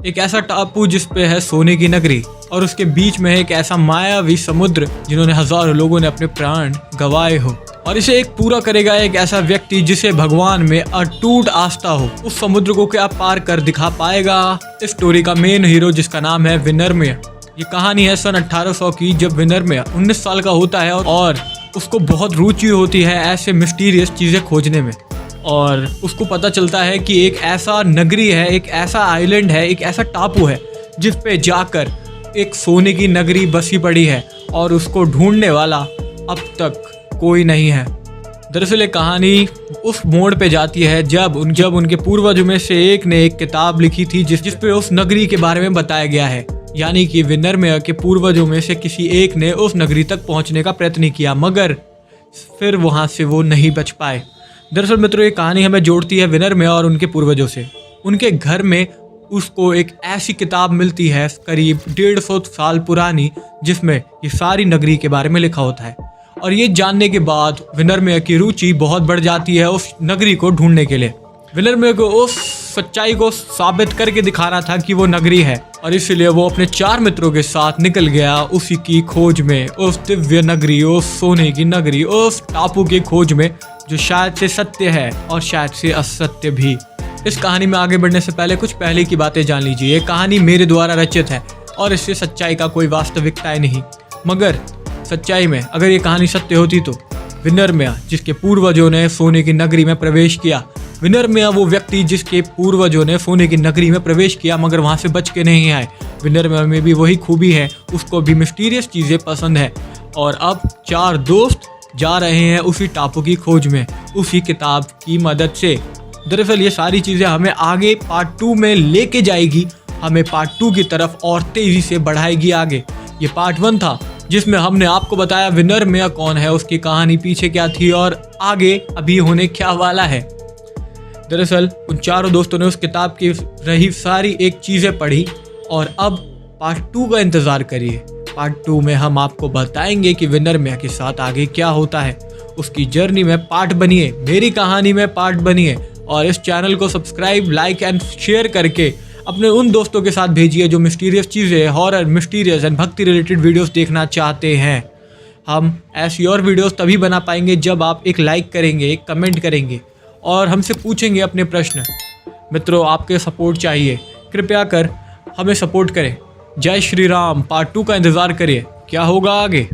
एक ऐसा टापू जिस पे है सोने की नगरी और उसके बीच में है एक ऐसा मायावी समुद्र जिन्होंने हजारों लोगों ने अपने प्राण गंवाए हो। और इसे एक पूरा करेगा एक ऐसा व्यक्ति जिसे भगवान में अटूट आस्था हो। उस समुद्र को क्या पार कर दिखा पाएगा इस स्टोरी का मेन हीरो, जिसका नाम है विनर्मय। ये कहानी है सन 1800 की, जब विनर्मय 19 साल का होता है और उसको बहुत रुचि होती है ऐसे मिस्टीरियस चीज़ें खोजने में। और उसको पता चलता है कि एक ऐसा नगरी है, एक ऐसा आइलैंड है, एक ऐसा टापू है जिस पे जाकर एक सोने की नगरी बसी पड़ी है और उसको ढूंढने वाला अब तक कोई नहीं है। दरअसल ये कहानी उस मोड़ पे जाती है जब उनके पूर्वजों में से एक ने एक किताब लिखी थी जिस पे उस नगरी के बारे में बताया गया है। यानी कि विनर्मय के पूर्वजों में से किसी एक ने उस नगरी तक पहुंचने का प्रयत्न किया, मगर फिर वहां से वो नहीं बच पाए। दरअसल मित्रों, ये कहानी हमें जोड़ती है विनर्मय और उनके पूर्वजों से। उनके घर में उसको एक ऐसी किताब मिलती है करीब 150 साल पुरानी, जिसमें ये सारी नगरी के बारे में लिखा होता है। और ये जानने के बाद विनर्मय की रुचि बहुत बढ़ जाती है उस नगरी को ढूंढने के लिए। विनर्मय को उस सच्चाई को साबित करके दिखाना था कि वो नगरी है, और इसलिए वो अपने 4 मित्रों के साथ निकल गया उसी की खोज में, उस दिव्य नगरी, उस सोने की नगरी, उस टापू की खोज में जो शायद से सत्य है और शायद से असत्य भी। इस कहानी में आगे बढ़ने से पहले कुछ पहले की बातें जान लीजिए। ये कहानी मेरे द्वारा रचित है और इससे सच्चाई का कोई वास्तविकता है नहीं, मगर सच्चाई में अगर ये कहानी सत्य होती तो विनर्मय, जिसके पूर्वजों ने सोने की नगरी में प्रवेश किया, विनर्मय वो व्यक्ति जिसके पूर्वजों ने सोने की नगरी में प्रवेश किया मगर वहाँ से बच के नहीं आए। विनर्मय में भी वही खूबी है, उसको भी मिस्टीरियस चीज़ें पसंद है। और अब 4 दोस्त जा रहे हैं उसी टापू की खोज में, उसी किताब की मदद से। दरअसल ये सारी चीज़ें हमें आगे पार्ट 2 में लेके जाएगी, हमें पार्ट 2 की तरफ और तेज़ी से बढ़ाएगी आगे। ये पार्ट 1 था जिसमें हमने आपको बताया विनर्मय कौन है, उसकी कहानी पीछे क्या थी और आगे अभी होने क्या वाला है। दरअसल उन 4 दोस्तों ने उस किताब की रही सारी एक चीज़ें पढ़ी और अब पार्ट 2 का इंतज़ार करिए। पार्ट 2 में हम आपको बताएंगे कि विनर्मय के साथ आगे क्या होता है। उसकी जर्नी में पार्ट बनिए, मेरी कहानी में पार्ट बनिए, और इस चैनल को सब्सक्राइब, लाइक एंड शेयर करके अपने उन दोस्तों के साथ भेजिए जो मिस्टीरियस चीज़ें, हॉरर, मिस्टीरियस एंड भक्ति रिलेटेड वीडियोस देखना चाहते हैं। हम ऐसी और वीडियोस तभी बना पाएंगे जब आप एक लाइक करेंगे, एक कमेंट करेंगे और हमसे पूछेंगे अपने प्रश्न। मित्रों, आपके सपोर्ट चाहिए, कृपया कर हमें सपोर्ट करें। जय श्री राम। पार्ट 2 का इंतज़ार करिए, क्या होगा आगे।